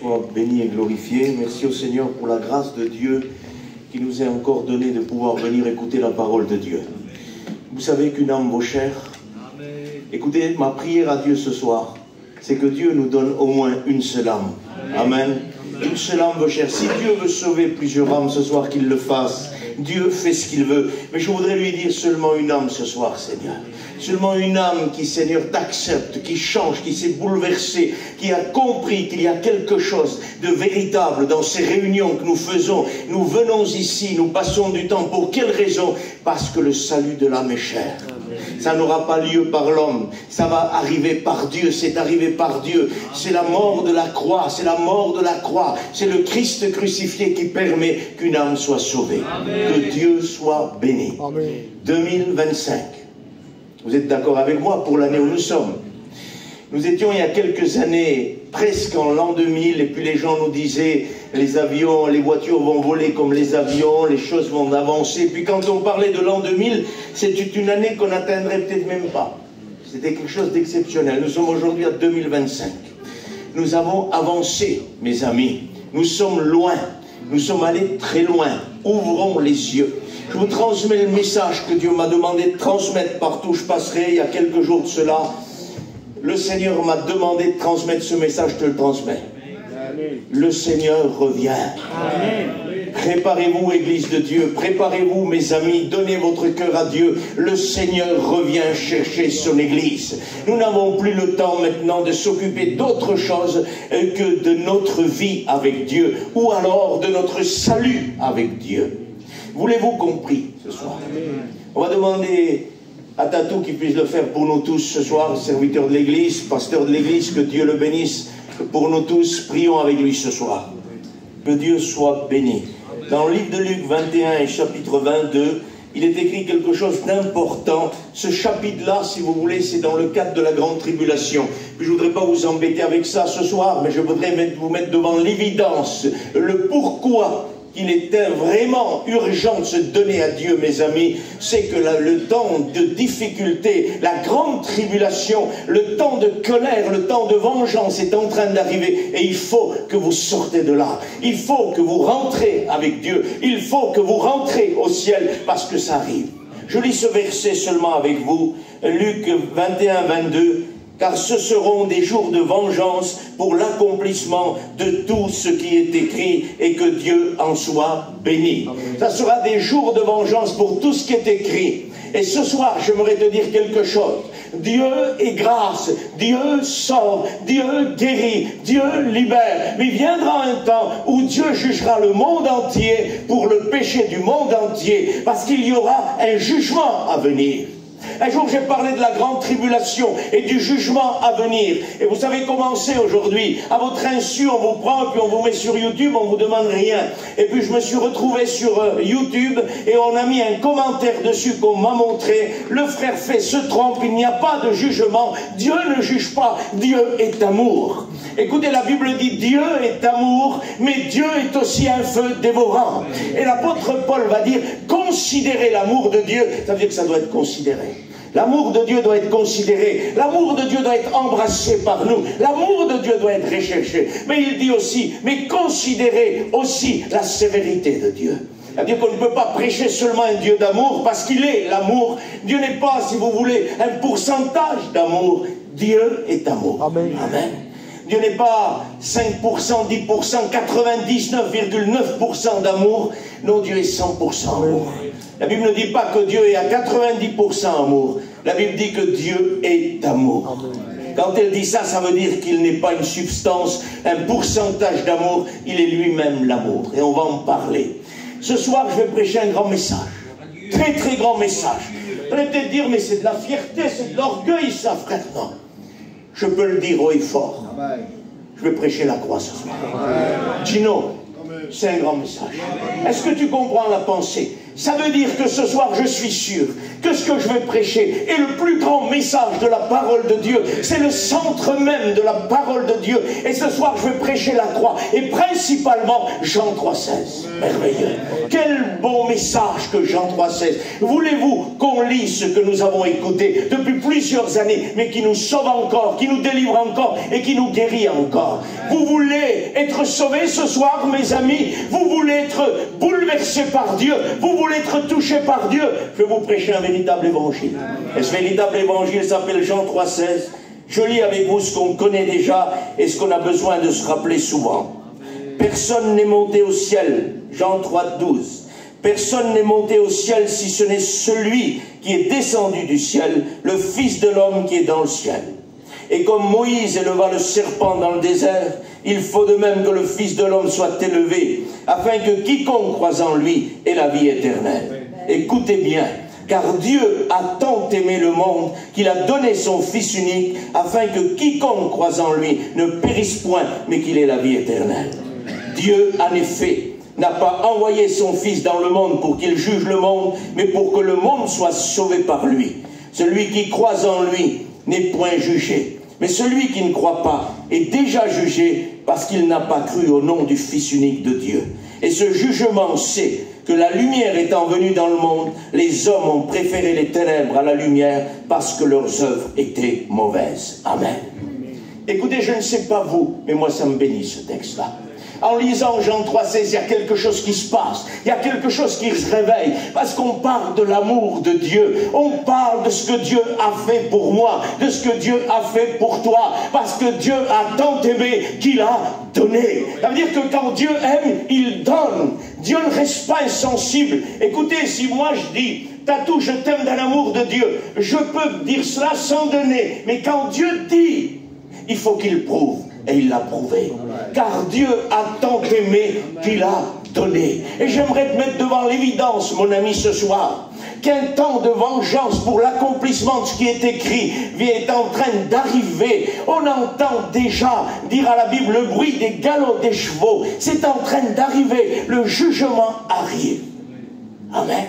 Sois béni et glorifié. Merci au Seigneur pour la grâce de Dieu qui nous est encore donné de pouvoir venir écouter la parole de Dieu. Vous savez qu'une âme vaut cher. Écoutez, ma prière à Dieu ce soir, c'est que Dieu nous donne au moins une seule âme. Amen. Une seule âme vaut cher. Si Dieu veut sauver plusieurs âmes ce soir, qu'il le fasse. Dieu fait ce qu'il veut. Mais je voudrais lui dire seulement une âme ce soir, Seigneur. Seulement une âme qui, Seigneur, t'accepte, qui change, qui s'est bouleversée, qui a compris qu'il y a quelque chose de véritable dans ces réunions que nous faisons. Nous venons ici, nous passons du temps. Pour quelle raison? Parce que le salut de l'âme est cher. Ça n'aura pas lieu par l'homme, ça va arriver par Dieu, c'est arrivé par Dieu. C'est la mort de la croix, c'est la mort de la croix. C'est le Christ crucifié qui permet qu'une âme soit sauvée. Amen. Que Dieu soit béni. Amen. 2025. Vous êtes d'accord avec moi pour l'année où nous sommes? Nous étions il y a quelques années, presque en l'an 2000, et puis les gens nous disaient, les avions, les voitures vont voler comme les avions, les choses vont avancer. Puis quand on parlait de l'an 2000, c'était une année qu'on n'atteindrait peut-être même pas. C'était quelque chose d'exceptionnel. Nous sommes aujourd'hui à 2025. Nous avons avancé, mes amis. Nous sommes loin. Nous sommes allés très loin. Ouvrons les yeux. Je vous transmets le message que Dieu m'a demandé de transmettre partout où je passerai il y a quelques jours de cela. Le Seigneur m'a demandé de transmettre ce message, je te le transmets. Le Seigneur revient. Préparez-vous, Église de Dieu, préparez-vous, mes amis, donnez votre cœur à Dieu. Le Seigneur revient chercher son Église. Nous n'avons plus le temps maintenant de s'occuper d'autre chose que de notre vie avec Dieu, ou alors de notre salut avec Dieu. Voulez-vous compris ce soir? On va demander à Tatou qui puisse le faire pour nous tous ce soir, serviteur de l'Église, pasteur de l'Église, que Dieu le bénisse. Pour nous tous, prions avec lui ce soir. Que Dieu soit béni. Dans le livre de Luc 21 et chapitre 22, il est écrit quelque chose d'important. Ce chapitre-là, si vous voulez, c'est dans le cadre de la grande tribulation. Je ne voudrais pas vous embêter avec ça ce soir, mais je voudrais vous mettre devant l'évidence, le pourquoi il était vraiment urgent de se donner à Dieu, mes amis. C'est que le temps de difficulté, la grande tribulation, le temps de colère, le temps de vengeance est en train d'arriver. Et il faut que vous sortez de là. Il faut que vous rentrez avec Dieu. Il faut que vous rentrez au ciel parce que ça arrive. Je lis ce verset seulement avec vous. Luc 21, 22. Car ce seront des jours de vengeance pour l'accomplissement de tout ce qui est écrit et que Dieu en soit béni. Amen. Ça sera des jours de vengeance pour tout ce qui est écrit. Et ce soir, j'aimerais te dire quelque chose. Dieu est grâce, Dieu sauve, Dieu guérit, Dieu libère. Mais il viendra un temps où Dieu jugera le monde entier pour le péché du monde entier. Parce qu'il y aura un jugement à venir. Un jour, j'ai parlé de la grande tribulation et du jugement à venir. Et vous savez comment c'est aujourd'hui. À votre insu, on vous prend et puis on vous met sur YouTube, on ne vous demande rien. Et puis je me suis retrouvé sur YouTube et on a mis un commentaire dessus qu'on m'a montré. Le frère fait se trompe, il n'y a pas de jugement. Dieu ne juge pas, Dieu est amour. Écoutez, la Bible dit Dieu est amour, mais Dieu est aussi un feu dévorant. Et l'apôtre Paul va dire, considérez l'amour de Dieu. Ça veut dire que ça doit être considéré. L'amour de Dieu doit être considéré. L'amour de Dieu doit être embrassé par nous. L'amour de Dieu doit être recherché. Mais il dit aussi, mais considérez aussi la sévérité de Dieu. C'est-à-dire qu'on ne peut pas prêcher seulement un Dieu d'amour parce qu'il est l'amour. Dieu n'est pas, si vous voulez, un pourcentage d'amour. Dieu est amour. Amen. Amen. Dieu n'est pas 5%, 10%, 99,9% d'amour. Non, Dieu est 100% amour. La Bible ne dit pas que Dieu est à 90% amour. La Bible dit que Dieu est amour. Quand elle dit ça, ça veut dire qu'il n'est pas une substance, un pourcentage d'amour. Il est lui-même l'amour. Et on va en parler. Ce soir, je vais prêcher un grand message. Très, très grand message. Vous allez peut-être dire, mais c'est de la fierté, c'est de l'orgueil, ça, frère. Non. Je peux le dire haut et fort. Je vais prêcher la croix ce soir. Gino, c'est un grand message. Est-ce que tu comprends la pensée? Ça veut dire que ce soir, je suis sûr que ce que je vais prêcher est le plus grand message de la parole de Dieu. C'est le centre même de la parole de Dieu. Et ce soir, je vais prêcher la croix. Et principalement, Jean 3,16. Merveilleux. Quel bon message que Jean 3,16. Voulez-vous qu'on lise ce que nous avons écouté depuis plusieurs années, mais qui nous sauve encore, qui nous délivre encore et qui nous guérit encore? Vous voulez être sauvés ce soir, mes amis? Vous voulez être bouleversés par Dieu? Vous voulez être touchés par Dieu? Je vais vous prêcher un véritable évangile. Et ce véritable évangile s'appelle Jean 3,16. Je lis avec vous ce qu'on connaît déjà et ce qu'on a besoin de se rappeler souvent. Personne n'est monté au ciel. Jean 3,12. Personne n'est monté au ciel si ce n'est celui qui est descendu du ciel, le Fils de l'homme qui est dans le ciel. Et comme Moïse éleva le serpent dans le désert, il faut de même que le Fils de l'homme soit élevé, afin que quiconque croise en lui ait la vie éternelle. Écoutez bien, car Dieu a tant aimé le monde qu'il a donné son Fils unique, afin que quiconque croise en lui ne périsse point, mais qu'il ait la vie éternelle. Dieu, en effet, n'a pas envoyé son Fils dans le monde pour qu'il juge le monde, mais pour que le monde soit sauvé par lui. Celui qui croit en lui n'est point jugé, mais celui qui ne croit pas est déjà jugé parce qu'il n'a pas cru au nom du Fils unique de Dieu. Et ce jugement sait que la lumière étant venue dans le monde, les hommes ont préféré les ténèbres à la lumière parce que leurs œuvres étaient mauvaises. Amen. Écoutez, je ne sais pas vous, mais moi ça me bénit ce texte-là. En lisant Jean 3,16, il y a quelque chose qui se passe. Il y a quelque chose qui se réveille. Parce qu'on parle de l'amour de Dieu. On parle de ce que Dieu a fait pour moi. De ce que Dieu a fait pour toi. Parce que Dieu a tant aimé qu'il a donné. Ça veut dire que quand Dieu aime, il donne. Dieu ne reste pas insensible. Écoutez, si moi je dis, Tatou, je t'aime d'un amour de Dieu, je peux dire cela sans donner. Mais quand Dieu dit, il faut qu'il prouve. Et il l'a prouvé. Car Dieu a tant aimé qu'il a donné. Et j'aimerais te mettre devant l'évidence, mon ami, ce soir, qu'un temps de vengeance pour l'accomplissement de ce qui est écrit est en train d'arriver. On entend déjà dire à la Bible le bruit des galops des chevaux. C'est en train d'arriver. Le jugement arrive. Amen.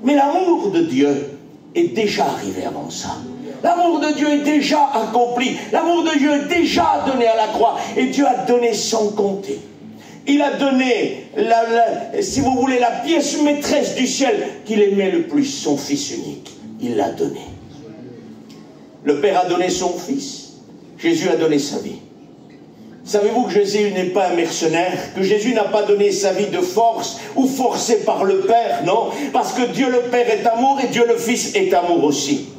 Mais l'amour de Dieu est déjà arrivé avant ça. L'amour de Dieu est déjà accompli. L'amour de Dieu est déjà donné à la croix. Et Dieu a donné sans compter. Il a donné, si vous voulez, la pièce maîtresse du ciel qu'il aimait le plus, son Fils unique. Il l'a donné. Le Père a donné son Fils. Jésus a donné sa vie. Savez-vous que Jésus n'est pas un mercenaire? Que Jésus n'a pas donné sa vie de force ou forcé par le Père? Non, parce que Dieu le Père est amour et Dieu le Fils est amour aussi.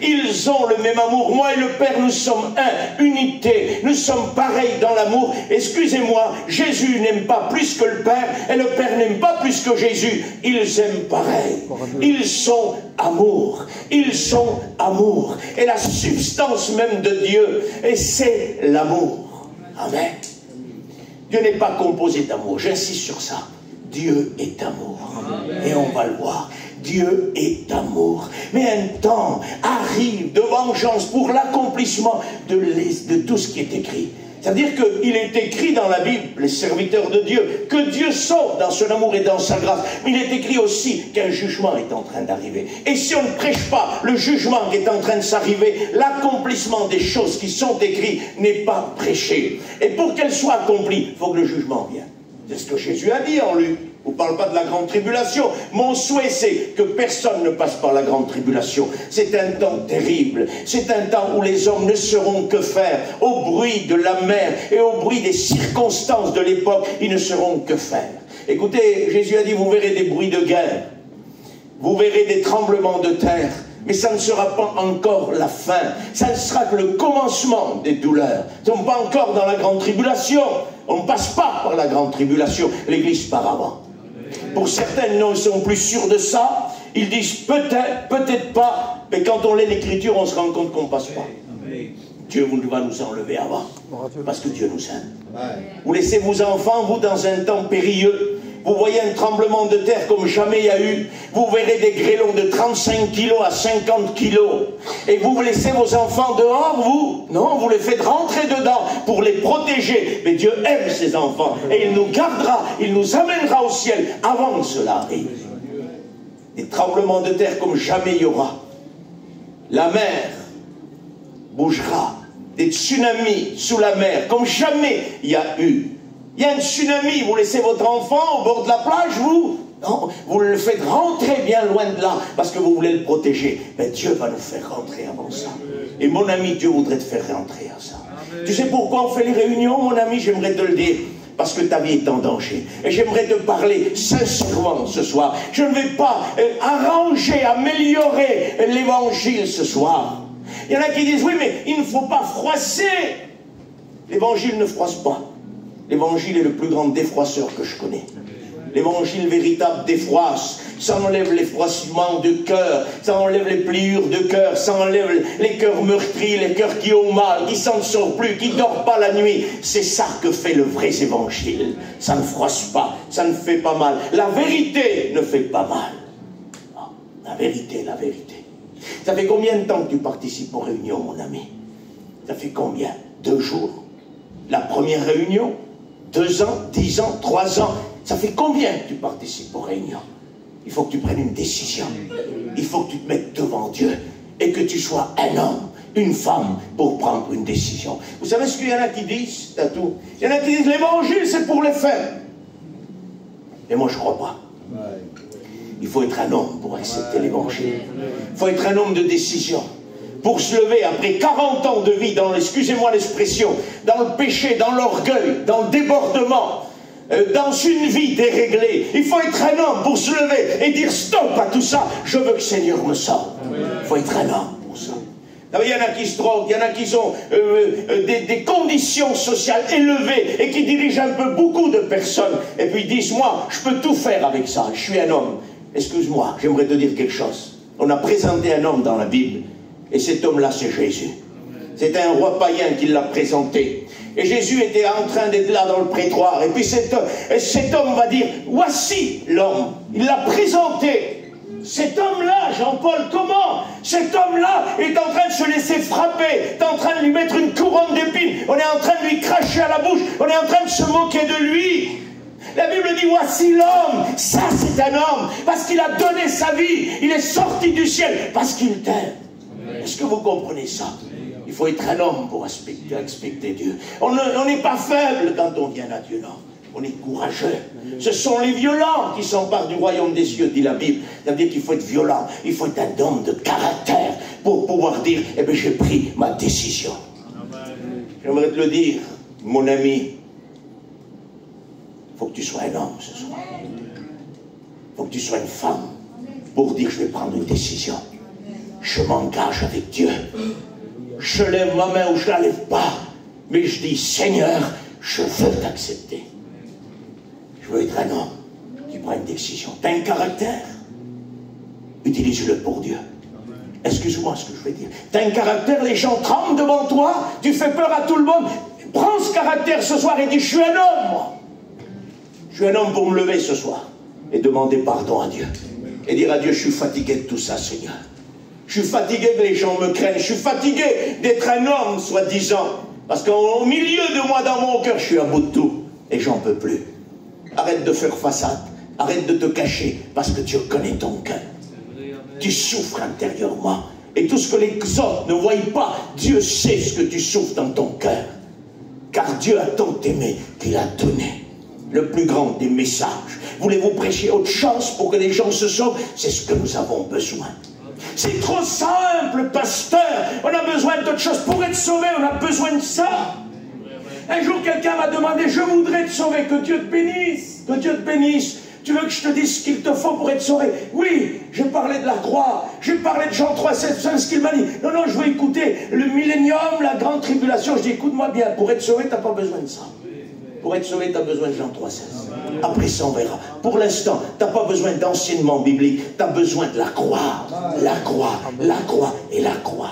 Ils ont le même amour. Moi et le Père, nous sommes un, unité. Nous sommes pareils dans l'amour. Excusez-moi, Jésus n'aime pas plus que le Père et le Père n'aime pas plus que Jésus. Ils aiment pareil. Ils sont amour. Ils sont amour. Et la substance même de Dieu, et c'est l'amour. Amen. Dieu n'est pas composé d'amour. J'insiste sur ça. Dieu est amour. Et on va le voir. Dieu est amour. Mais un temps arrive de vengeance pour l'accomplissement de tout ce qui est écrit. C'est-à-dire qu'il est écrit dans la Bible, les serviteurs de Dieu, que Dieu sauve dans son amour et dans sa grâce. Mais il est écrit aussi qu'un jugement est en train d'arriver. Et si on ne prêche pas le jugement qui est en train de s'arriver, l'accomplissement des choses qui sont écrites n'est pas prêché. Et pour qu'elle soit accomplie, il faut que le jugement vienne. C'est ce que Jésus a dit en Luc. Je ne vous parle pas de la grande tribulation. Mon souhait, c'est que personne ne passe par la grande tribulation. C'est un temps terrible. C'est un temps où les hommes ne sauront que faire. Au bruit de la mer et au bruit des circonstances de l'époque, ils ne sauront que faire. Écoutez, Jésus a dit, vous verrez des bruits de guerre. Vous verrez des tremblements de terre. Mais ça ne sera pas encore la fin. Ça ne sera que le commencement des douleurs. Nous ne sommes pas encore dans la grande tribulation. On ne passe pas par la grande tribulation. L'Église par avant. Pour certains, non, ils sont plus sûrs de ça. Ils disent peut-être, peut-être pas. Mais quand on lit l'Écriture, on se rend compte qu'on ne passe pas. Dieu va nous enlever avant. Parce que Dieu nous aime. Vous laissez vos enfants, vous, dans un temps périlleux. Vous voyez un tremblement de terre comme jamais il y a eu. Vous verrez des grêlons de 35 kilos à 50 kilos. Et vous laissez vos enfants dehors, vous? Non, vous les faites rentrer dedans pour les protéger. Mais Dieu aime ses enfants. Et il nous gardera, il nous amènera au ciel avant que cela arrive. des tremblements de terre comme jamais il y aura. La mer bougera, des tsunamis sous la mer comme jamais il y a eu. Il y a un tsunami, vous laissez votre enfant au bord de la plage, non, vous le faites rentrer bien loin de là parce que vous voulez le protéger. Mais Dieu va nous faire rentrer avant ça. Et mon ami, Dieu voudrait te faire rentrer à ça. Tu sais pourquoi on fait les réunions, mon ami? J'aimerais te le dire. Parce que ta vie est en danger. Et j'aimerais te parler sincèrement ce soir. Je ne vais pas arranger, améliorer l'évangile ce soir. Il y en a qui disent, oui, mais il ne faut pas froisser. L'évangile ne froisse pas. L'évangile est le plus grand défroisseur que je connais. L'évangile véritable défroisse. Ça enlève les froissements de cœur, ça enlève les pliures de cœur, ça enlève les cœurs meurtris, les cœurs qui ont mal, qui s'en sortent plus, qui ne dorment pas la nuit. C'est ça que fait le vrai évangile. Ça ne froisse pas, ça ne fait pas mal. La vérité ne fait pas mal. Non, la vérité, la vérité. Ça fait combien de temps que tu participes aux réunions, mon ami? Ça fait combien? 2 jours? La première réunion? 2 ans? 10 ans? 3 ans? Ça fait combien que tu participes aux réunions? Il faut que tu prennes une décision. Il faut que tu te mettes devant Dieu et que tu sois un homme, une femme pour prendre une décision. Vous savez ce qu'il y en a qui disent, Tatou? Il y en a qui disent l'évangile c'est pour les femmes. Et moi je ne crois pas. Il faut être un homme pour accepter l'évangile. Il faut être un homme de décision. Pour se lever après 40 ans de vie dans, excusez-moi l'expression, dans le péché, dans l'orgueil, dans le débordement, dans une vie déréglée. Il faut être un homme pour se lever et dire stop à tout ça. Je veux que le Seigneur me sorte. Il faut être un homme pour ça. Il y en a qui se droguent, il y en a qui ont des conditions sociales élevées et qui dirigent un peu beaucoup de personnes. Et puis ils disent, moi, je peux tout faire avec ça. Je suis un homme. Excuse-moi, j'aimerais te dire quelque chose. On a présenté un homme dans la Bible. Et cet homme-là, c'est Jésus. C'est un roi païen qui l'a présenté. Et Jésus était en train d'être là dans le prétoire. Et puis cet homme va dire, voici l'homme. Il l'a présenté. Cet homme-là, Jean-Paul, comment? Cet homme-là est en train de se laisser frapper. Est en train de lui mettre une couronne d'épines. On est en train de lui cracher à la bouche. On est en train de se moquer de lui. La Bible dit, voici l'homme. Ça, c'est un homme. Parce qu'il a donné sa vie. Il est sorti du ciel. Parce qu'il t'aime. Est-ce que vous comprenez ça? Il faut être un homme pour respecter Dieu. On n'est pas faible quand on vient à Dieu, non. On est courageux. Ce sont les violents qui s'emparent du royaume des cieux, dit la Bible. Ça veut dire qu'il faut être violent. Il faut être un homme de caractère pour pouvoir dire, eh bien, j'ai pris ma décision. J'aimerais te le dire, mon ami. Il faut que tu sois un homme ce soir. Il faut que tu sois une femme pour dire, je vais prendre une décision. Je m'engage avec Dieu. Je lève ma main ou je ne la lève pas. Mais je dis, Seigneur, je veux t'accepter. Je veux être un homme qui prend une décision. Tu as un caractère? Utilise-le pour Dieu. Excuse-moi ce que je vais dire. Tu as un caractère, les gens tremblent devant toi, tu fais peur à tout le monde. Prends ce caractère ce soir et dis, je suis un homme, moi. Je suis un homme pour me lever ce soir et demander pardon à Dieu. Et dire à Dieu, je suis fatigué de tout ça, Seigneur. Je suis fatigué que les gens me craignent. Je suis fatigué d'être un homme, soi-disant. Parce qu'au milieu de moi, dans mon cœur, je suis à bout de tout. Et j'en peux plus. Arrête de faire façade. Arrête de te cacher. Parce que Dieu connaît ton cœur. Tu souffres intérieurement. Et tout ce que les autres ne voient pas, Dieu sait ce que tu souffres dans ton cœur. Car Dieu a tant aimé qu'il a donné le plus grand des messages. Voulez-vous prêcher autre chose pour que les gens se sauvent? C'est ce que nous avons besoin. C'est trop simple, pasteur. On a besoin d'autre chose. Pour être sauvé, on a besoin de ça. Un jour, quelqu'un m'a demandé, je voudrais te sauver, que Dieu te bénisse. Que Dieu te bénisse. Tu veux que je te dise ce qu'il te faut pour être sauvé? Oui, je parlais de la croix. Je parlais de Jean 3,16, c'est ce qu'il m'a dit. Non, non, je veux écouter le millénium, la grande tribulation. Je dis, écoute-moi bien, pour être sauvé, tu n'as pas besoin de ça. Pour être sauvé, tu as besoin de Jean 3,16. Après ça, on verra. Pour l'instant, tu n'as pas besoin d'enseignement biblique. Tu as besoin de la croix. La croix, la croix et la croix.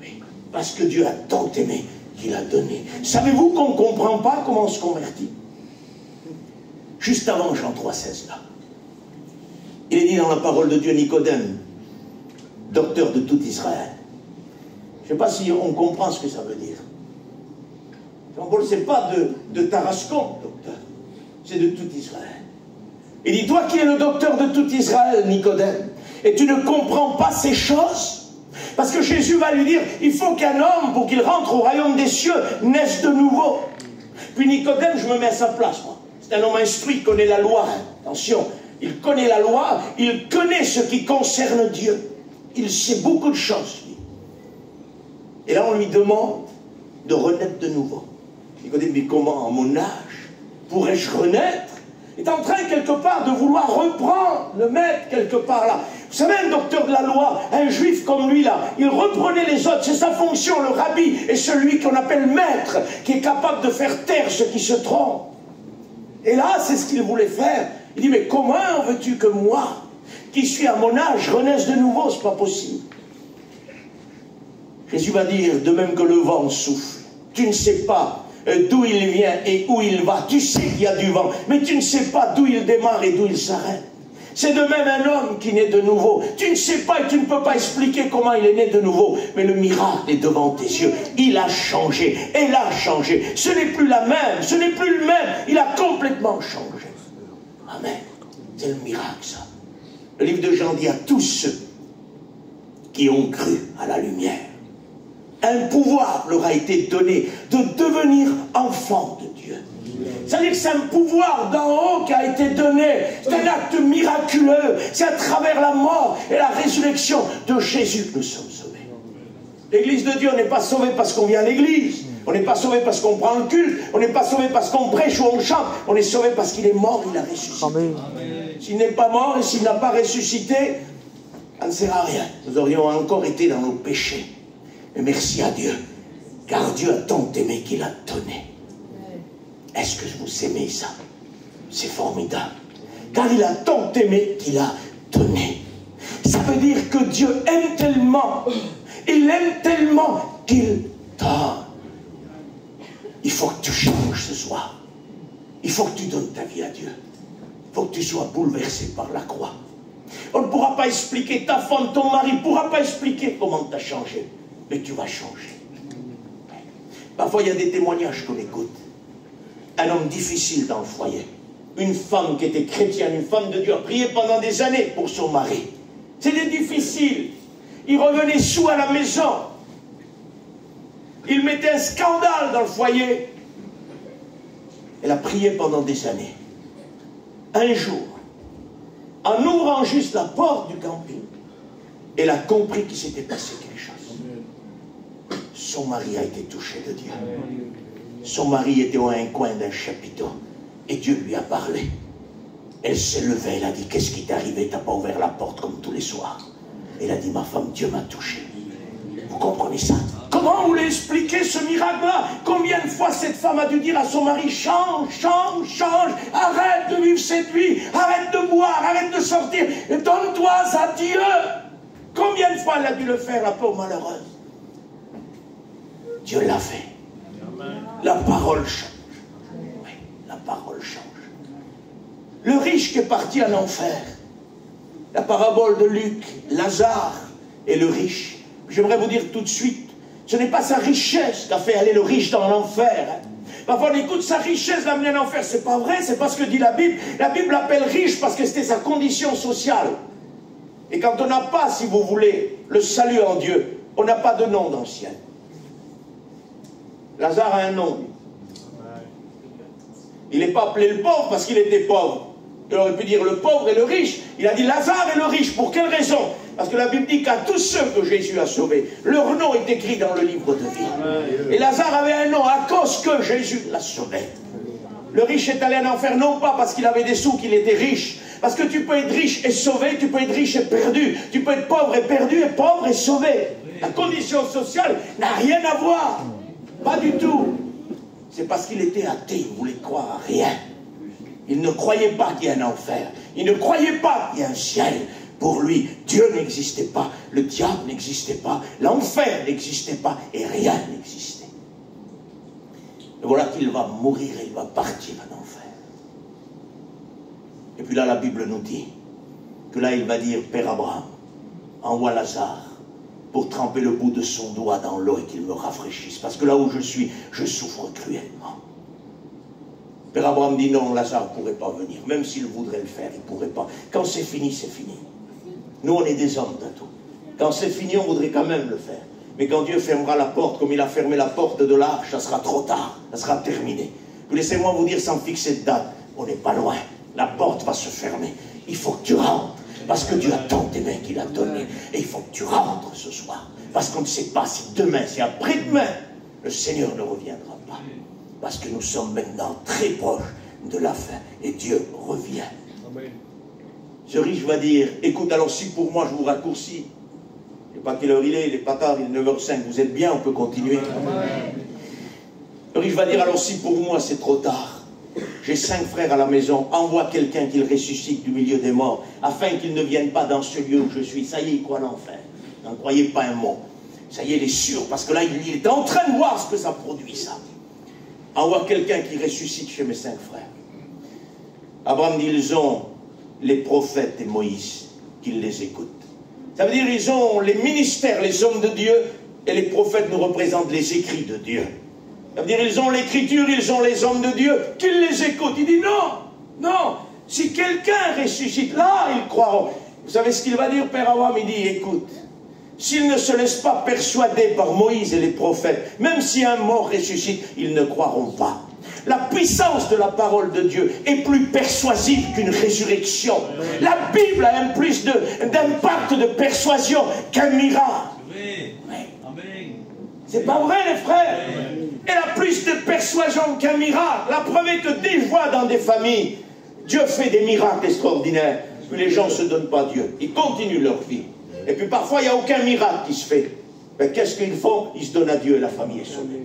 Oui. Parce que Dieu a tant aimé qu'il a donné. Savez-vous qu'on ne comprend pas comment on se convertit? Juste avant Jean 3,16, là. Il est dit dans la parole de Dieu, Nicodème, docteur de tout Israël. Je ne sais pas si on comprend ce que ça veut dire. Jean-Paul, ce n'est pas de Tarascon, docteur. C'est de tout Israël. Il dit, toi qui es le docteur de tout Israël, Nicodème, et tu ne comprends pas ces choses? Parce que Jésus va lui dire, il faut qu'un homme, pour qu'il rentre au royaume des cieux, naisse de nouveau. Puis Nicodème, je me mets à sa place, moi. C'est un homme instruit, il connaît la loi. Attention, il connaît la loi, il connaît ce qui concerne Dieu. Il sait beaucoup de choses, lui. Et là, on lui demande de renaître de nouveau. Nicodème dit, mais comment, à mon âge, pourrais-je renaître? Il est en train, quelque part, de vouloir reprendre le maître, quelque part là. Vous savez, un docteur de la loi, un juif comme lui là, il reprenait les autres, c'est sa fonction, le rabbi est celui qu'on appelle maître, qui est capable de faire taire ceux qui se trompent. Et là, c'est ce qu'il voulait faire. Il dit, mais comment veux-tu que moi, qui suis à mon âge, renaisse de nouveau? C'est pas possible. Jésus va dire, de même que le vent souffle, tu ne sais pas d'où il vient et où il va. Tu sais qu'il y a du vent, mais tu ne sais pas d'où il démarre et d'où il s'arrête. C'est de même un homme qui naît de nouveau. Tu ne sais pas et tu ne peux pas expliquer comment il est né de nouveau. Mais le miracle est devant tes yeux. Il a changé. Elle a changé. Ce n'est plus la même. Ce n'est plus le même. Il a complètement changé. Amen. C'est le miracle, ça. Le livre de Jean dit à tous ceux qui ont cru à la lumière, un pouvoir leur a été donné de devenir enfants de Dieu. C'est-à-dire que c'est un pouvoir d'en haut qui a été donné. C'est un acte miraculeux. C'est à travers la mort et la résurrection de Jésus que nous sommes sauvés. L'église de Dieu, on n'est pas sauvé parce qu'on vient à l'église. On n'est pas sauvé parce qu'on prend le culte. On n'est pas sauvé parce qu'on prêche ou on chante. On est sauvé parce qu'il est mort, il a ressuscité. S'il n'est pas mort et s'il n'a pas ressuscité, ça ne sert à rien. Nous aurions encore été dans nos péchés. Mais merci à Dieu, car Dieu a tant aimé qu'il a donné. Est-ce que vous aimez ça? C'est formidable. Car il a tant aimé qu'il a donné. Ça veut dire que Dieu aime tellement, il aime tellement qu'il donne. Il faut que tu changes ce soir. Il faut que tu donnes ta vie à Dieu. Il faut que tu sois bouleversé par la croix. On ne pourra pas expliquer, ta femme, ton mari ne pourra pas expliquer comment tu as changé. Mais tu vas changer. Parfois, il y a des témoignages qu'on écoute. Un homme difficile dans le foyer. Une femme qui était chrétienne, une femme de Dieu, a prié pendant des années pour son mari. C'était difficile. Il revenait sous à la maison. Il mettait un scandale dans le foyer. Elle a prié pendant des années. Un jour, en ouvrant juste la porte du camping, elle a compris qu'il s'était passé quelque chose. Son mari a été touché de Dieu. Son mari était à un coin d'un chapiteau et Dieu lui a parlé. Elle s'est levée, elle a dit, qu'est-ce qui t'est arrivé? T'as pas ouvert la porte comme tous les soirs. Elle a dit, ma femme, Dieu m'a touché. Vous comprenez ça? Comment vous voulez expliquer ce miracle-là? Combien de fois cette femme a dû dire à son mari, change, change, change, arrête de vivre cette vie, arrête de boire, arrête de sortir, et donne-toi à Dieu. Combien de fois elle a dû le faire, la pauvre malheureuse? Dieu l'a fait. La parole change. Oui, la parole change. Le riche qui est parti en enfer. La parabole de Luc, Lazare et le riche. J'aimerais vous dire tout de suite, ce n'est pas sa richesse qui a fait aller le riche dans l'enfer. Parfois on écoute sa richesse l'amener en enfer. C'est pas vrai, c'est pas ce que dit la Bible. La Bible l'appelle riche parce que c'était sa condition sociale. Et quand on n'a pas, si vous voulez, le salut en Dieu, on n'a pas de nom dans le ciel. Lazare a un nom. Il n'est pas appelé le pauvre parce qu'il était pauvre. Il aurait pu dire le pauvre et le riche. Il a dit Lazare et le riche. Pour quelle raison? Parce que la Bible dit qu'à tous ceux que Jésus a sauvés, leur nom est écrit dans le livre de vie. Et Lazare avait un nom à cause que Jésus l'a sauvé. Le riche est allé en enfer non pas parce qu'il avait des sous, qu'il était riche. Parce que tu peux être riche et sauvé, tu peux être riche et perdu. Tu peux être pauvre et perdu et pauvre et sauvé. La condition sociale n'a rien à voir. Pas du tout. C'est parce qu'il était athée, il voulait croire à rien. Il ne croyait pas qu'il y ait un enfer. Il ne croyait pas qu'il y ait un ciel. Pour lui, Dieu n'existait pas, le diable n'existait pas, l'enfer n'existait pas et rien n'existait. Et voilà qu'il va mourir et il va partir en enfer. Et puis là, la Bible nous dit que là, il va dire, Père Abraham, envoie Lazare pour tremper le bout de son doigt dans l'eau et qu'il me rafraîchisse. Parce que là où je suis, je souffre cruellement. Père Abraham dit non, Lazare ne pourrait pas venir. Même s'il voudrait le faire, il ne pourrait pas. Quand c'est fini, c'est fini. Nous, on est des hommes d'atout. Quand c'est fini, on voudrait quand même le faire. Mais quand Dieu fermera la porte, comme il a fermé la porte de l'arche, ça sera trop tard. Ça sera terminé. Puis laissez-moi vous dire sans fixer de date, on n'est pas loin. La porte va se fermer. Il faut que tu rentres. Parce que Dieu a tant aimé qu'il a donné. Et il faut que tu rentres ce soir. Parce qu'on ne sait pas si demain, si après-demain, le Seigneur ne reviendra pas. Parce que nous sommes maintenant très proches de la fin. Et Dieu revient. Amen. Ce riche va dire, écoute, alors si pour moi je vous raccourcis, je ne sais pas quelle heure il est pas tard, il est 9h05, vous êtes bien, on peut continuer. Amen. Le riche va dire, alors si pour moi c'est trop tard, j'ai 5 frères à la maison, envoie quelqu'un qui le ressuscite du milieu des morts, afin qu'il ne vienne pas dans ce lieu où je suis. Ça y est, il croit l'enfer. N'en croyez pas un mot. Ça y est, il est sûr, parce que là, il est en train de voir ce que ça produit, ça. Envoie quelqu'un qui ressuscite chez mes 5 frères. Abraham dit, ils ont les prophètes et Moïse, qu'ils les écoutent. Ça veut dire, ils ont les ministères, les hommes de Dieu, et les prophètes nous représentent les écrits de Dieu. Ça veut dire, ils ont l'écriture, ils ont les hommes de Dieu, qu'ils les écoutent. Il dit, non, non, si quelqu'un ressuscite, là, ils croiront. Vous savez ce qu'il va dire, Père Abraham? Il dit, écoute, s'ils ne se laissent pas persuader par Moïse et les prophètes, même si un mort ressuscite, ils ne croiront pas. La puissance de la parole de Dieu est plus persuasive qu'une résurrection. La Bible a un plus d'impact de persuasion qu'un miracle. C'est pas vrai, les frères? Elle a plus de persuasion qu'un miracle. La preuve est que des fois dans des familles, Dieu fait des miracles extraordinaires. Mais les gens ne se donnent pas à Dieu. Ils continuent leur vie. Et puis parfois, il n'y a aucun miracle qui se fait. Mais qu'est-ce qu'ils font? Ils se donnent à Dieu et la famille est sauvée.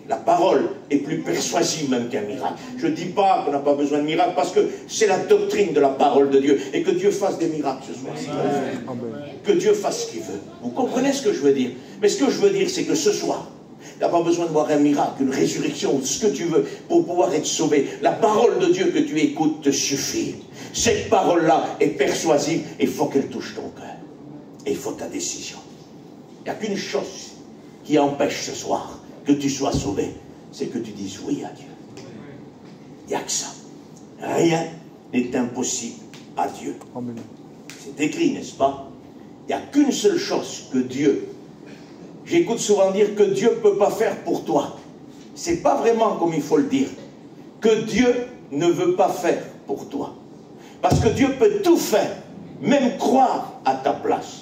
La parole est plus persuasive même qu'un miracle. Je ne dis pas qu'on n'a pas besoin de miracle parce que c'est la doctrine de la parole de Dieu. Et que Dieu fasse des miracles ce soir. Que Dieu fasse ce qu'il veut. Vous comprenez ce que je veux dire? Mais ce que je veux dire, c'est que ce soir, tu n'as pas besoin de voir un miracle, une résurrection, ce que tu veux pour pouvoir être sauvé. La parole de Dieu que tu écoutes te suffit. Cette parole-là est persuasive et il faut qu'elle touche ton cœur. Et il faut ta décision. Il n'y a qu'une chose qui empêche ce soir que tu sois sauvé, c'est que tu dises oui à Dieu. Il n'y a que ça. Rien n'est impossible à Dieu. C'est écrit, n'est-ce pas? Il n'y a qu'une seule chose que Dieu, j'écoute souvent dire que Dieu ne peut pas faire pour toi. Ce n'est pas vraiment comme il faut le dire. Que Dieu ne veut pas faire pour toi. Parce que Dieu peut tout faire, même croire à ta place.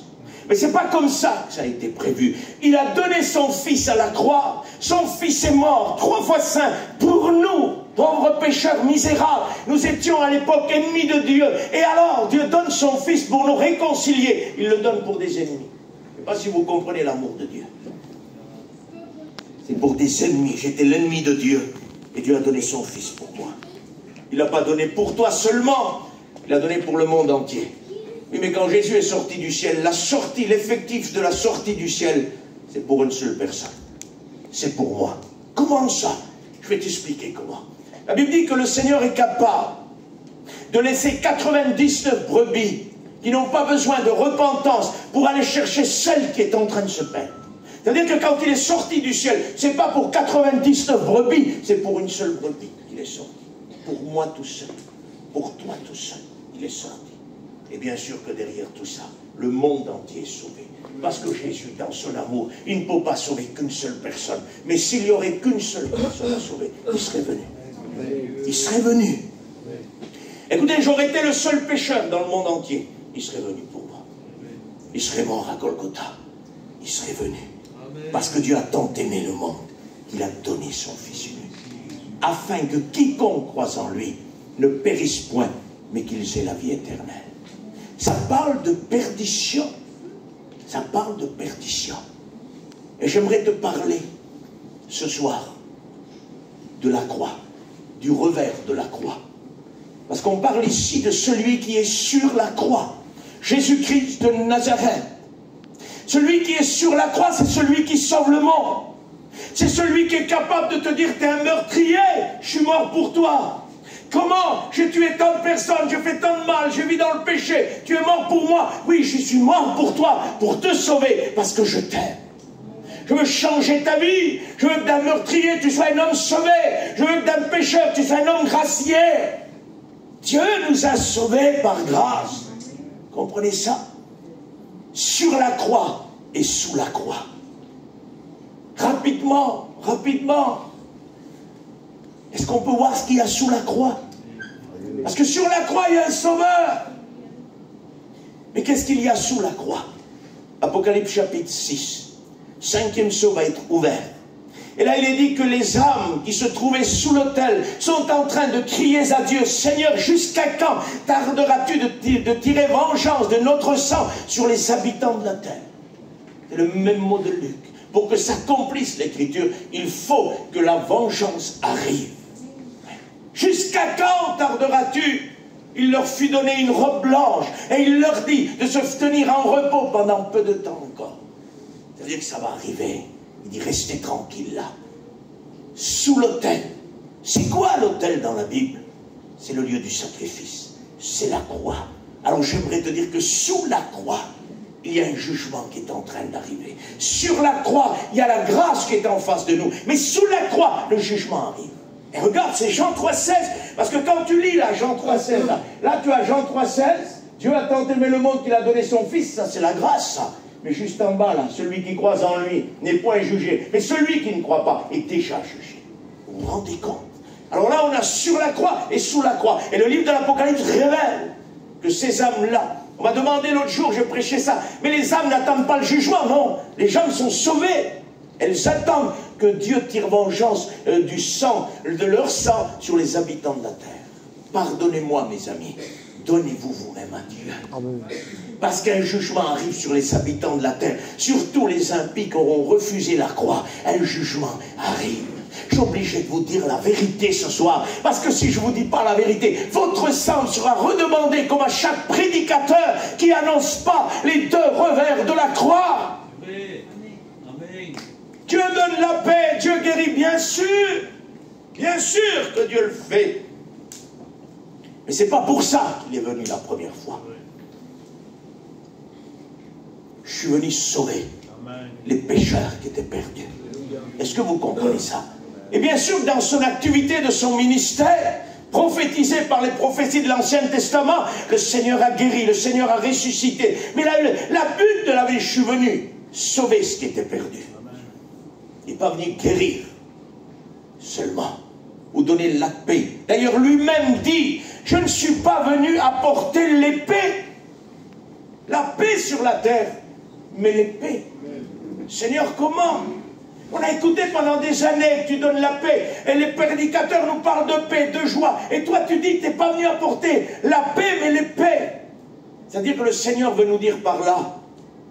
Mais ce n'est pas comme ça que ça a été prévu. Il a donné son fils à la croix. Son fils est mort, 3 fois saint, pour nous, pauvres pécheurs misérables. Nous étions à l'époque ennemis de Dieu. Et alors, Dieu donne son fils pour nous réconcilier. Il le donne pour des ennemis. Je ne sais pas si vous comprenez l'amour de Dieu. C'est pour des ennemis. J'étais l'ennemi de Dieu. Et Dieu a donné son fils pour moi. Il ne l'a pas donné pour toi seulement. Il l'a donné pour le monde entier. Oui, mais quand Jésus est sorti du ciel, la sortie, l'effectif de la sortie du ciel, c'est pour une seule personne. C'est pour moi. Comment ça? Je vais t'expliquer comment. La Bible dit que le Seigneur est capable de laisser 99 brebis qui n'ont pas besoin de repentance pour aller chercher celle qui est en train de se perdre. C'est-à-dire que quand il est sorti du ciel, ce n'est pas pour 99 brebis, c'est pour une seule brebis qu'il est sorti. Pour moi tout seul. Pour toi tout seul, il est sorti. Et bien sûr que derrière tout ça, le monde entier est sauvé. Parce que Jésus, dans son amour, il ne peut pas sauver qu'une seule personne. Mais s'il n'y aurait qu'une seule personne à sauver, il serait venu. Il serait venu. Écoutez, j'aurais été le seul pécheur dans le monde entier. Il serait venu pour moi. Il serait mort à Golgotha. Il serait venu. Parce que Dieu a tant aimé le monde qu'il a donné son Fils unique. Afin que quiconque croise en lui ne périsse point, mais qu'ils aient la vie éternelle. Ça parle de perdition. Ça parle de perdition. Et j'aimerais te parler ce soir de la croix, du revers de la croix. Parce qu'on parle ici de celui qui est sur la croix. Jésus-Christ de Nazareth. Celui qui est sur la croix, c'est celui qui sauve le monde. C'est celui qui est capable de te dire, t'es un meurtrier, je suis mort pour toi. Comment? J'ai tué tant de personnes, j'ai fait tant de mal, je vis dans le péché. Tu es mort pour moi. Oui, je suis mort pour toi, pour te sauver, parce que je t'aime. Je veux changer ta vie. Je veux que d'un meurtrier, tu sois un homme sauvé. Je veux que d'un pécheur, tu sois un homme gracié. Dieu nous a sauvés par grâce. Comprenez ça? Sur la croix et sous la croix. Rapidement, rapidement. Est-ce qu'on peut voir ce qu'il y a sous la croix? Parce que sur la croix, il y a un sauveur. Mais qu'est-ce qu'il y a sous la croix? Apocalypse chapitre 6. 5e sceau va être ouvert. Et là, il est dit que les âmes qui se trouvaient sous l'autel sont en train de crier à Dieu: Seigneur, jusqu'à quand tarderas-tu de tirer vengeance de notre sang sur les habitants de la terre? C'est le même mot de Luc. Pour que s'accomplisse l'écriture, il faut que la vengeance arrive. Jusqu'à quand tarderas-tu? Il leur fut donné une robe blanche et il leur dit de se tenir en repos pendant peu de temps encore. Ça veut dire que ça va arriver. Il dit: restez tranquille là. Sous l'autel. C'est quoi l'autel dans la Bible? C'est le lieu du sacrifice. C'est la croix. Alors j'aimerais te dire que sous la croix, il y a un jugement qui est en train d'arriver. Sur la croix, il y a la grâce qui est en face de nous. Mais sous la croix, le jugement arrive. Et regarde, c'est Jean 3,16. Parce que quand tu lis là, Jean 3,16, là tu as Jean 3,16. Dieu a tant aimé le monde qu'il a donné son Fils. Ça, c'est la grâce, ça. Mais juste en bas, là, celui qui croit en lui n'est point jugé. Mais celui qui ne croit pas est déjà jugé. Vous vous rendez compte? Alors là, on a sur la croix et sous la croix. Et le livre de l'Apocalypse révèle que ces âmes-là, on m'a demandé l'autre jour, je prêchais ça, mais les âmes n'attendent pas le jugement, non. Les âmes sont sauvées. Elles attendent que Dieu tire vengeance du sang, de leur sang, sur les habitants de la terre. Pardonnez-moi, mes amis. Donnez-vous vous-même à Dieu. Amen. Parce qu'un jugement arrive sur les habitants de la terre, surtout les impies qui auront refusé la croix. Un jugement arrive. Je suis obligé de vous dire la vérité ce soir, parce que si je ne vous dis pas la vérité, votre sang sera redemandé comme à chaque prédicateur qui n'annonce pas les deux revers de la croix. Amen. Dieu donne la paix, Dieu guérit, bien sûr que Dieu le fait. Mais ce n'est pas pour ça qu'il est venu la première fois. Je suis venu sauver les pécheurs qui étaient perdus. Est-ce que vous comprenez ça? Et bien sûr, dans son activité de son ministère, prophétisé par les prophéties de l'Ancien Testament, le Seigneur a guéri, le Seigneur a ressuscité. Mais la but de la vie, je suis venu sauver ce qui était perdu. Il n'est pas venu guérir seulement, ou donner la paix. D'ailleurs, lui-même dit: je ne suis pas venu apporter l'épée. La paix sur la terre, mais l'épée. Seigneur, comment? On a écouté pendant des années que tu donnes la paix, et les prédicateurs nous parlent de paix, de joie, et toi tu dis que tu n'es pas venu apporter la paix, mais l'épée. C'est-à-dire que le Seigneur veut nous dire par là: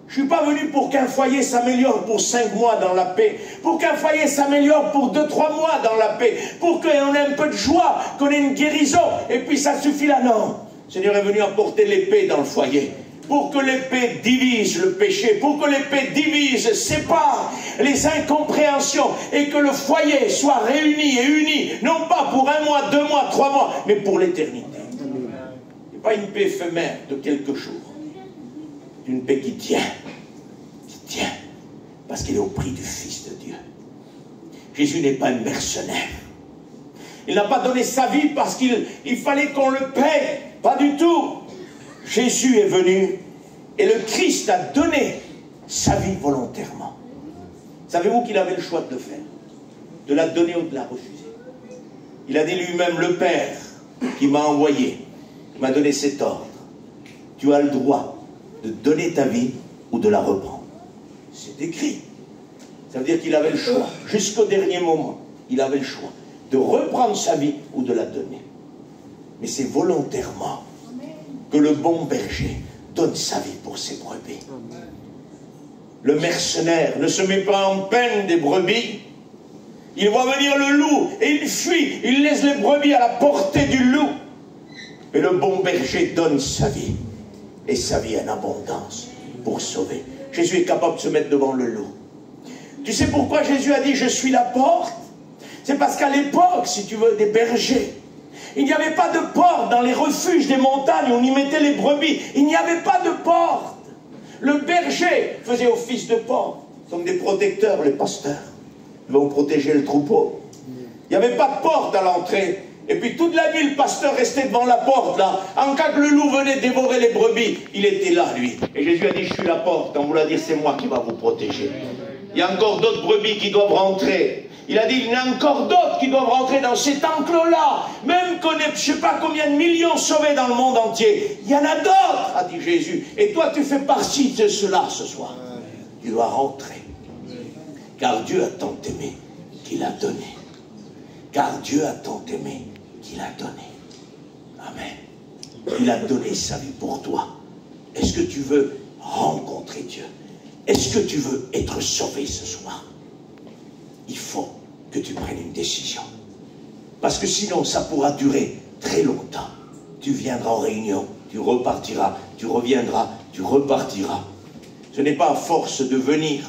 je ne suis pas venu pour qu'un foyer s'améliore pour 5 mois dans la paix, pour qu'un foyer s'améliore pour 2-3 mois dans la paix, pour qu'on ait un peu de joie, qu'on ait une guérison, et puis ça suffit là. Non, le Seigneur est venu apporter l'épée dans le foyer, pour que l'épée divise le péché, pour que l'épée divise, sépare les incompréhensions, et que le foyer soit réuni et uni, non pas pour 1 mois, 2 mois, 3 mois, mais pour l'éternité. Ce n'est pas une paix éphémère de quelques jours. Une paix qui tient, parce qu'il est au prix du Fils de Dieu. Jésus n'est pas un mercenaire. Il n'a pas donné sa vie parce qu'il fallait qu'on le paie, pas du tout. Jésus est venu et le Christ a donné sa vie volontairement. Savez-vous qu'il avait le choix de le faire, de la donner ou de la refuser? Il a dit lui-même: le Père qui m'a envoyé, qui m'a donné cet ordre, tu as le droit de donner ta vie ou de la reprendre. C'est écrit. Ça veut dire qu'il avait le choix. Jusqu'au dernier moment, il avait le choix de reprendre sa vie ou de la donner. Mais c'est volontairement que le bon berger donne sa vie pour ses brebis. Le mercenaire ne se met pas en peine des brebis. Il voit venir le loup et il fuit. Il laisse les brebis à la portée du loup. Et le bon berger donne sa vie. Et sa vie en abondance pour sauver. Jésus est capable de se mettre devant le loup. Tu sais pourquoi Jésus a dit: je suis la porte? C'est parce qu'à l'époque, si tu veux, des bergers, il n'y avait pas de porte dans les refuges des montagnes où on y mettait les brebis. Il n'y avait pas de porte. Le berger faisait office de porte. sont des protecteurs, les pasteurs. Ils vont protéger le troupeau. Il n'y avait pas de porte à l'entrée. Et puis toute la nuit, le pasteur restait devant la porte, là. En cas que le loup venait dévorer les brebis, il était là, lui. Et Jésus a dit, je suis la porte. On voulait dire, c'est moi qui va vous protéger. Il y a encore d'autres brebis qui doivent rentrer. Il a dit, il y en a encore d'autres qui doivent rentrer dans cet enclos-là. Même qu'on ait, je ne sais pas combien de millions sauvés dans le monde entier. Il y en a d'autres, a dit Jésus. Et toi, tu fais partie de cela ce soir. Tu dois rentrer. Car Dieu a tant aimé qu'il a donné. Car Dieu a tant aimé qu'il a donné. Amen. Il a donné sa vie pour toi. Est-ce que tu veux rencontrer Dieu? Est-ce que tu veux être sauvé ce soir? Il faut que tu prennes une décision. Parce que sinon, ça pourra durer très longtemps. Tu viendras en réunion, tu repartiras, tu reviendras, tu repartiras. Ce n'est pas à force de venir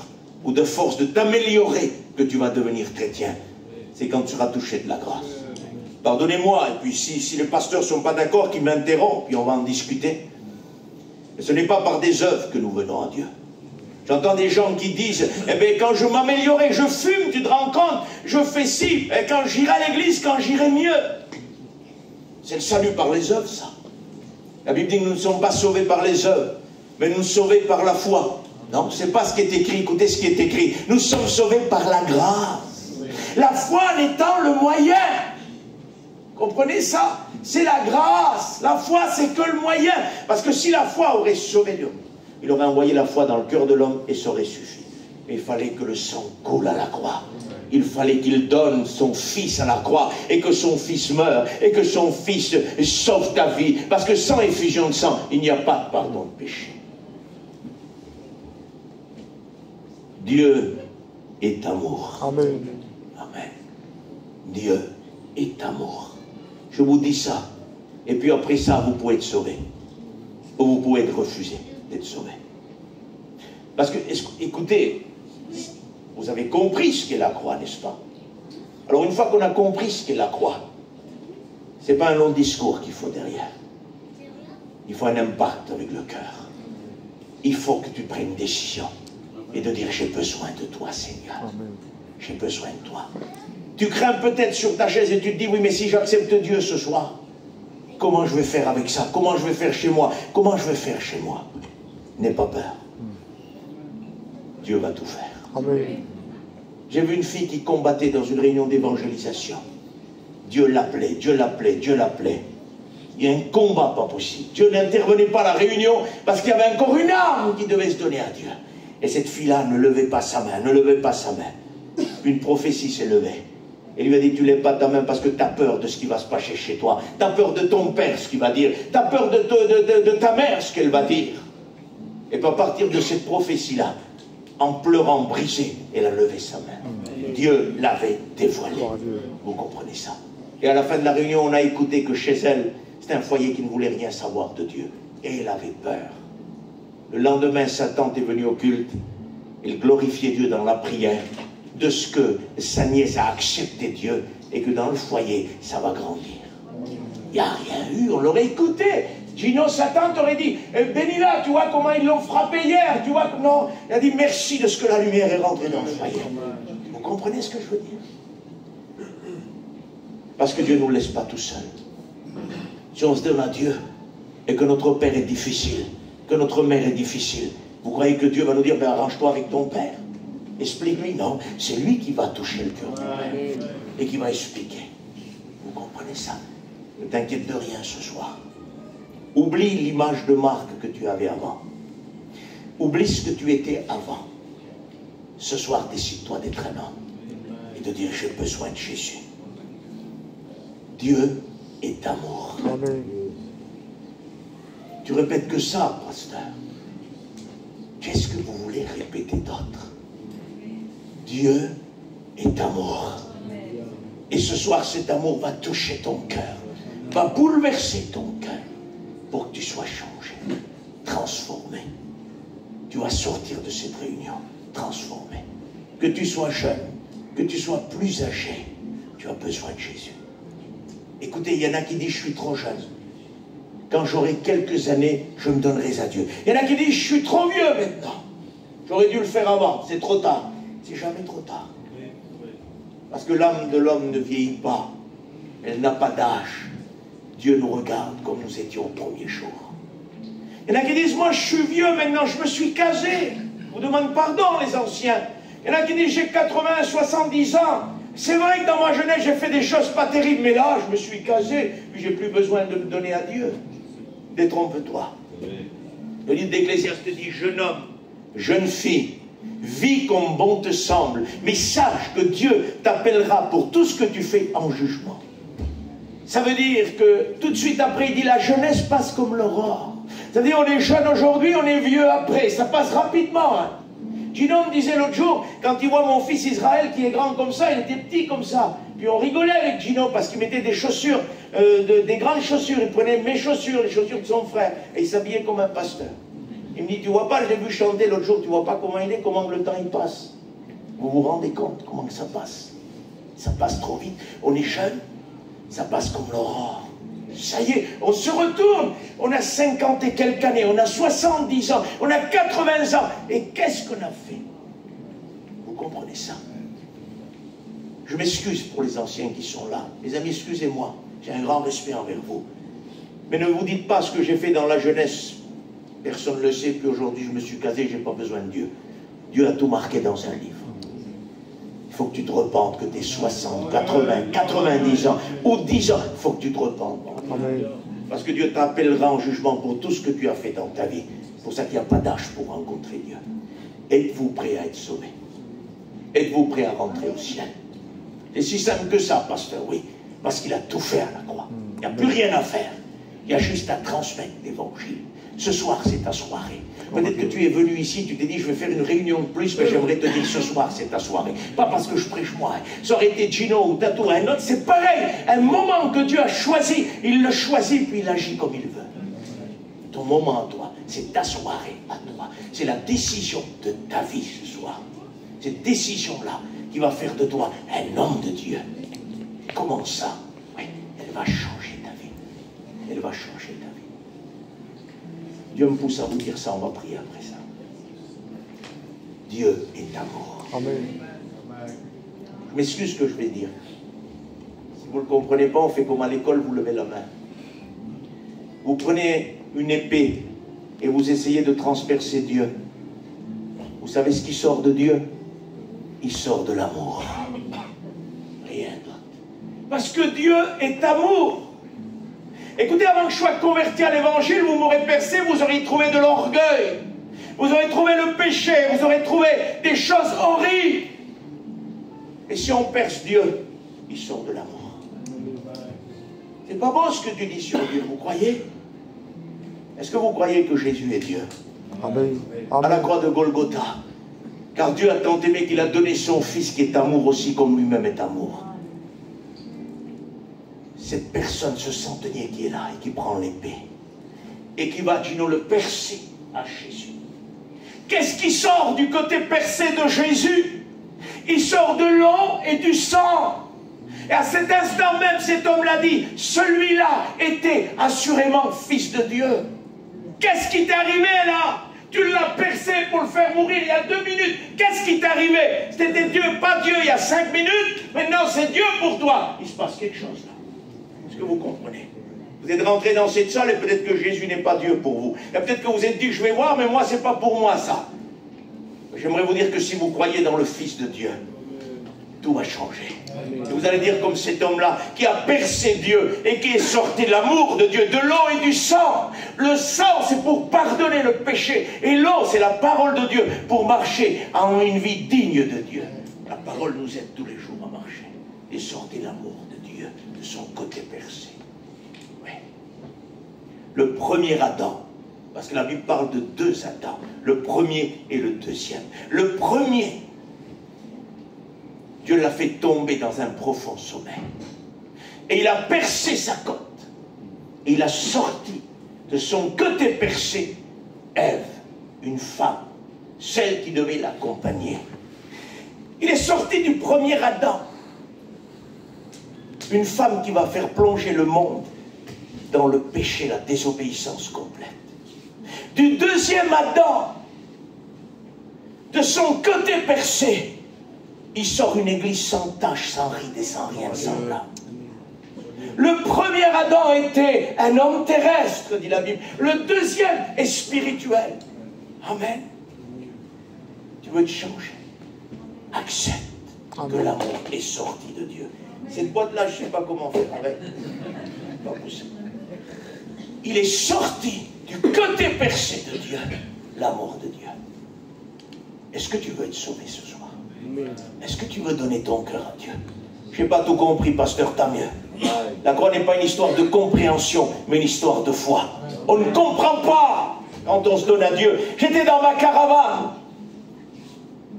ou de force de t'améliorer que tu vas devenir chrétien. C'est quand tu seras touché de la grâce. Pardonnez-moi, et puis si les pasteurs ne sont pas d'accord, qu'ils m'interrompent, puis on va en discuter. Mais ce n'est pas par des œuvres que nous venons à Dieu. J'entends des gens qui disent, eh bien, quand je m'améliorerai, je fume, tu te rends compte, je fais ci, et quand j'irai à l'église, quand j'irai mieux. C'est le salut par les œuvres, ça. La Bible dit que nous ne sommes pas sauvés par les œuvres, mais nous sommes sauvés par la foi. Non, ce n'est pas ce qui est écrit, écoutez ce qui est écrit. Nous sommes sauvés par la grâce. La foi en étant le moyen. Comprenez ça? C'est la grâce. La foi, c'est que le moyen. Parce que si la foi aurait sauvé l'homme, il aurait envoyé la foi dans le cœur de l'homme et ça aurait suffi. Mais il fallait que le sang coule à la croix. Il fallait qu'il donne son fils à la croix et que son fils meure et que son fils sauve ta vie. Parce que sans effusion de sang, il n'y a pas de pardon de péché. Dieu est amour. Amen. Amen. Dieu est amour. Je vous dis ça. Et puis après ça, vous pouvez être sauvé. Ou vous pouvez être refusé d'être sauvé. Parce que, écoutez, vous avez compris ce qu'est la croix, n'est-ce pas? Alors une fois qu'on a compris ce qu'est la croix, ce n'est pas un long discours qu'il faut derrière. Il faut un impact avec le cœur. Il faut que tu prennes une décision et de dire, j'ai besoin de toi, Seigneur. J'ai besoin de toi. Tu crains peut-être sur ta chaise et tu te dis, oui, mais si j'accepte Dieu ce soir, comment je vais faire avec ça? Comment je vais faire chez moi? Comment je vais faire chez moi? N'aie pas peur. Dieu va tout faire. Amen. J'ai vu une fille qui combattait dans une réunion d'évangélisation. Dieu l'appelait, Dieu l'appelait, Dieu l'appelait. Il y a un combat pas possible. Dieu n'intervenait pas à la réunion parce qu'il y avait encore une âme qui devait se donner à Dieu. Et cette fille-là ne levait pas sa main, ne levait pas sa main. Une prophétie s'est levée. Et lui a dit, tu lèves pas ta main parce que tu as peur de ce qui va se passer chez toi. Tu as peur de ton père, ce qu'il va dire. Tu as peur de ta mère, ce qu'elle va dire. Et puis à partir de cette prophétie-là, en pleurant, brisée, elle a levé sa main. Dieu l'avait dévoilé. Vous comprenez ça? Et à la fin de la réunion, on a écouté que chez elle, c'était un foyer qui ne voulait rien savoir de Dieu. Et elle avait peur. Le lendemain, sa tante est venue au culte. Elle glorifiait Dieu dans la prière de ce que sa nièce a accepté Dieu et que dans le foyer, ça va grandir. Il n'y a rien eu, on l'aurait écouté. Gino, sa tante aurait dit, Benila, tu vois comment ils l'ont frappé hier, tu vois, non. Il a dit, merci de ce que la lumière est rentrée dans le foyer. Vous comprenez ce que je veux dire? Parce que Dieu ne nous laisse pas tout seuls. Si on se donne à Dieu et que notre père est difficile, que notre mère est difficile, vous croyez que Dieu va nous dire, ben arrange-toi avec ton père? Explique-lui, non, c'est lui qui va toucher le cœur du père et qui va expliquer. Vous comprenez ça? Ne t'inquiète de rien ce soir. Oublie l'image de Marc que tu avais avant. Oublie ce que tu étais avant. Ce soir, décide-toi d'être un homme et de dire, j'ai besoin de Jésus. Dieu est amour. Amen. Tu répètes que ça, pasteur. Qu'est-ce que vous voulez répéter d'autre? Dieu est amour. Et ce soir, cet amour va toucher ton cœur, va bouleverser ton cœur pour que tu sois changé, transformé. Tu vas sortir de cette réunion transformé. Que tu sois jeune, que tu sois plus âgé, tu as besoin de Jésus. Écoutez, il y en a qui disent, je suis trop jeune. Quand j'aurai quelques années, je me donnerai à Dieu. Il y en a qui disent, je suis trop vieux maintenant. J'aurais dû le faire avant, c'est trop tard. C'est jamais trop tard. Parce que l'âme de l'homme ne vieillit pas. Elle n'a pas d'âge. Dieu nous regarde comme nous étions au premier jour. Il y en a qui disent, moi je suis vieux maintenant, je me suis casé. Je vous demande pardon les anciens. Il y en a qui disent, j'ai 80, 70 ans. C'est vrai que dans ma jeunesse j'ai fait des choses pas terribles, mais là je me suis casé, puis j'ai plus besoin de me donner à Dieu. Détrompe-toi. Le livre d'Ecclésiaste dit, jeune homme, jeune fille, vis comme bon te semble, mais sache que Dieu t'appellera pour tout ce que tu fais en jugement. Ça veut dire que tout de suite après, il dit la jeunesse passe comme l'aurore. C'est-à-dire on est jeune aujourd'hui, on est vieux après, ça passe rapidement. Hein. Gino me disait l'autre jour, quand il voit mon fils Israël qui est grand comme ça, il était petit comme ça. Puis on rigolait avec Gino parce qu'il mettait des chaussures, des grandes chaussures, il prenait mes chaussures, les chaussures de son frère, et il s'habillait comme un pasteur. Il me dit, tu vois pas, je l'ai vu chanter l'autre jour, tu vois pas comment il est, comment le temps il passe. Vous vous rendez compte comment que ça passe? Ça passe trop vite. On est jeune, ça passe comme l'aurore. Ça y est, on se retourne. On a 50 et quelques années, on a 70 ans, on a 80 ans. Et qu'est-ce qu'on a fait? Vous comprenez ça? Je m'excuse pour les anciens qui sont là. Les amis, excusez-moi. J'ai un grand respect envers vous. Mais ne vous dites pas ce que j'ai fait dans la jeunesse. Personne ne le sait, puis aujourd'hui je me suis casé, je n'ai pas besoin de Dieu. Dieu a tout marqué dans un livre. Il faut que tu te repentes, que tu aies 60, 80, 90 ans, ou 10 ans, il faut que tu te repentes. Parce que Dieu t'appellera en jugement pour tout ce que tu as fait dans ta vie. C'est pour ça qu'il n'y a pas d'âge pour rencontrer Dieu. Êtes-vous prêt à être sauvé? Êtes-vous prêt à rentrer au ciel? C'est si simple que ça, pasteur, oui. Parce qu'il a tout fait à la croix. Il n'y a plus rien à faire. Il y a juste à transmettre l'évangile. Ce soir, c'est ta soirée. Peut-être que tu es venu ici, tu t'es dit, je vais faire une réunion de plus, mais j'aimerais te dire, ce soir, c'est ta soirée. Pas parce que je prêche moi. Ça aurait été Gino ou Tatou, un autre, c'est pareil. Un moment que Dieu a choisi, il le choisit, puis il agit comme il veut. Ton moment à toi, c'est ta soirée à toi. C'est la décision de ta vie ce soir. Cette décision-là qui va faire de toi un homme de Dieu. Comment ça? Oui, elle va changer ta vie. Elle va changer ta vie. Dieu me pousse à vous dire ça, on va prier après ça. Dieu est amour. Amen. Je m'excuse ce que je vais dire. Si vous ne le comprenez pas, on fait comme à l'école, vous levez la main. Vous prenez une épée et vous essayez de transpercer Dieu. Vous savez ce qui sort de Dieu? Il sort de l'amour. Rien d'autre. Parce que Dieu est amour. Écoutez, avant que je sois converti à l'évangile, vous m'aurez percé, vous auriez trouvé de l'orgueil. Vous aurez trouvé le péché, vous aurez trouvé des choses horribles. Et si on perce Dieu, il sort de l'amour. C'est pas bon ce que tu dis sur Dieu, vous croyez? Est-ce que vous croyez que Jésus est Dieu? Amen. À la croix de Golgotha. Car Dieu a tant aimé qu'il a donné son Fils qui est amour aussi comme lui-même est amour. Cette personne, ce centenier qui est là et qui prend l'épée et qui va, Gino, le percer à Jésus. Qu'est-ce qui sort du côté percé de Jésus? Il sort de l'eau et du sang. Et à cet instant même, cet homme l'a dit, celui-là était assurément fils de Dieu. Qu'est-ce qui t'est arrivé là? Tu l'as percé pour le faire mourir il y a 2 minutes. Qu'est-ce qui t'est arrivé? C'était Dieu, pas Dieu il y a 5 minutes. Maintenant c'est Dieu pour toi. Il se passe quelque chose là. Est-ce que vous comprenez? Vous êtes rentré dans cette salle et peut-être que Jésus n'est pas Dieu pour vous. Et peut-être que vous êtes dit, je vais voir, mais moi, c'est pas pour moi ça. J'aimerais vous dire que si vous croyez dans le Fils de Dieu, tout va changer. Et vous allez dire comme cet homme-là qui a percé Dieu et qui est sorti de l'amour de Dieu, de l'eau et du sang. Le sang, c'est pour pardonner le péché. Et l'eau, c'est la parole de Dieu pour marcher en une vie digne de Dieu. La parole nous aide tous les jours à marcher et sortir l'amour de Dieu de son côté percé. Oui. Le premier Adam, parce que la Bible parle de 2 Adams, le premier et le deuxième. Le premier, Dieu l'a fait tomber dans un profond sommeil. Et il a percé sa côte. Et il a sorti de son côté percé Ève, une femme, celle qui devait l'accompagner. Il est sorti du premier Adam, une femme qui va faire plonger le monde dans le péché, la désobéissance complète. Du deuxième Adam, de son côté percé, il sort une église sans tache, sans ride et sans rien de semblable. Le premier Adam était un homme terrestre, dit la Bible. Le deuxième est spirituel. Amen. Tu veux te changer? Accepte que l'amour est sorti de Dieu. Cette boîte-là, je ne sais pas comment faire avec. Pas possible. Il est sorti du côté percé de Dieu, l'amour de Dieu. Est-ce que tu veux être sauvé ce soir? Est-ce que tu veux donner ton cœur à Dieu? Je n'ai pas tout compris, pasteur, tant mieux. La croix n'est pas une histoire de compréhension, mais une histoire de foi. On ne comprend pas quand on se donne à Dieu. J'étais dans ma caravane.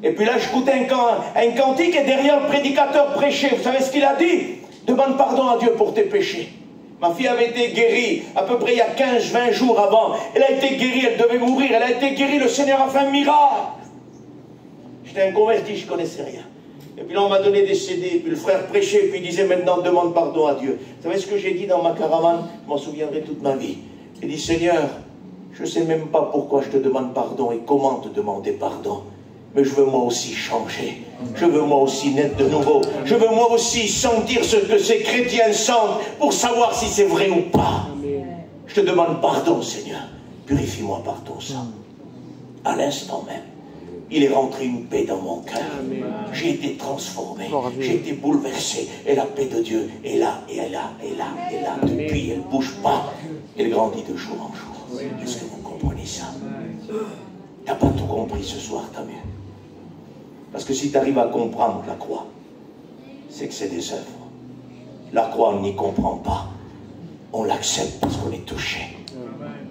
Et puis là, j'écoutais un cantique et derrière le prédicateur prêchait. Vous savez ce qu'il a dit? Demande pardon à Dieu pour tes péchés. Ma fille avait été guérie à peu près il y a 15-20 jours avant. Elle a été guérie, elle devait mourir. Elle a été guérie, le Seigneur a fait un miracle. J'étais un converti, je ne connaissais rien. Et puis là, on m'a donné des CD, puis le frère prêchait, puis il disait maintenant, demande pardon à Dieu. Vous savez ce que j'ai dit dans ma caravane? Je m'en souviendrai toute ma vie. J'ai dit, Seigneur, je ne sais même pas pourquoi je te demande pardon et comment te demander pardon. Mais je veux moi aussi changer. Je veux moi aussi naître de nouveau. Je veux moi aussi sentir ce que ces chrétiens sentent pour savoir si c'est vrai ou pas. Je te demande pardon, Seigneur. Purifie-moi par ton sang. À l'instant même, il est rentré une paix dans mon cœur. J'ai été transformé. J'ai été bouleversé. Et la paix de Dieu est là, et elle est là, et là, et là. Depuis, elle ne bouge pas. Elle grandit de jour en jour. Est-ce que vous comprenez ça? Tu n'as pas tout compris ce soir, tant mieux. Parce que si tu arrives à comprendre la croix, c'est que c'est des œuvres. La croix, on n'y comprend pas. On l'accepte parce qu'on est touché.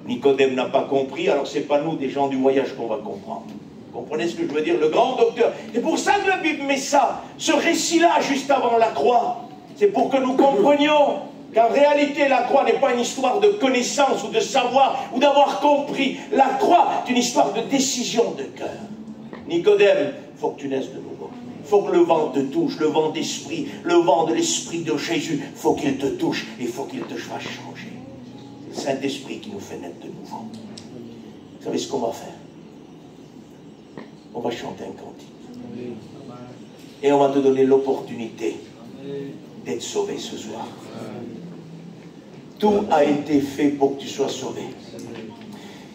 Nicodème n'a pas compris, alors c'est pas nous, des gens du voyage, qu'on va comprendre. Vous comprenez ce que je veux dire? Le grand docteur. C'est pour ça que la Bible met ça, ce récit-là, juste avant la croix. C'est pour que nous comprenions qu'en réalité, la croix n'est pas une histoire de connaissance ou de savoir ou d'avoir compris. La croix est une histoire de décision de cœur. Nicodème, il faut que tu naisses de nouveau. Il faut que le vent te touche, le vent d'esprit, le vent de l'esprit de Jésus. Il faut qu'il te touche, il faut qu'il te fasse changer. C'est le Saint-Esprit qui nous fait naître de nouveau. Vous savez ce qu'on va faire? On va chanter un cantique. Et on va te donner l'opportunité d'être sauvé ce soir. Tout a été fait pour que tu sois sauvé.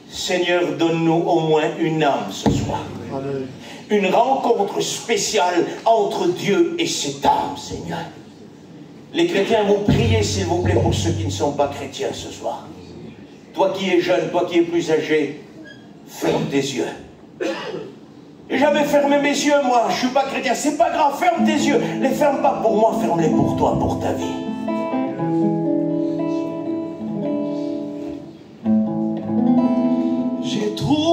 Seigneur, donne-nous au moins une âme ce soir. Une rencontre spéciale entre Dieu et cette âme, Seigneur. Les chrétiens, vous priez, s'il vous plaît, pour ceux qui ne sont pas chrétiens ce soir. Toi qui es jeune, toi qui es plus âgé, ferme tes yeux. J'ai jamais fermé mes yeux, moi. Je ne suis pas chrétien. C'est pas grave, ferme tes yeux. Les ferme pas pour moi, ferme-les pour toi, pour ta vie. J'ai trouvé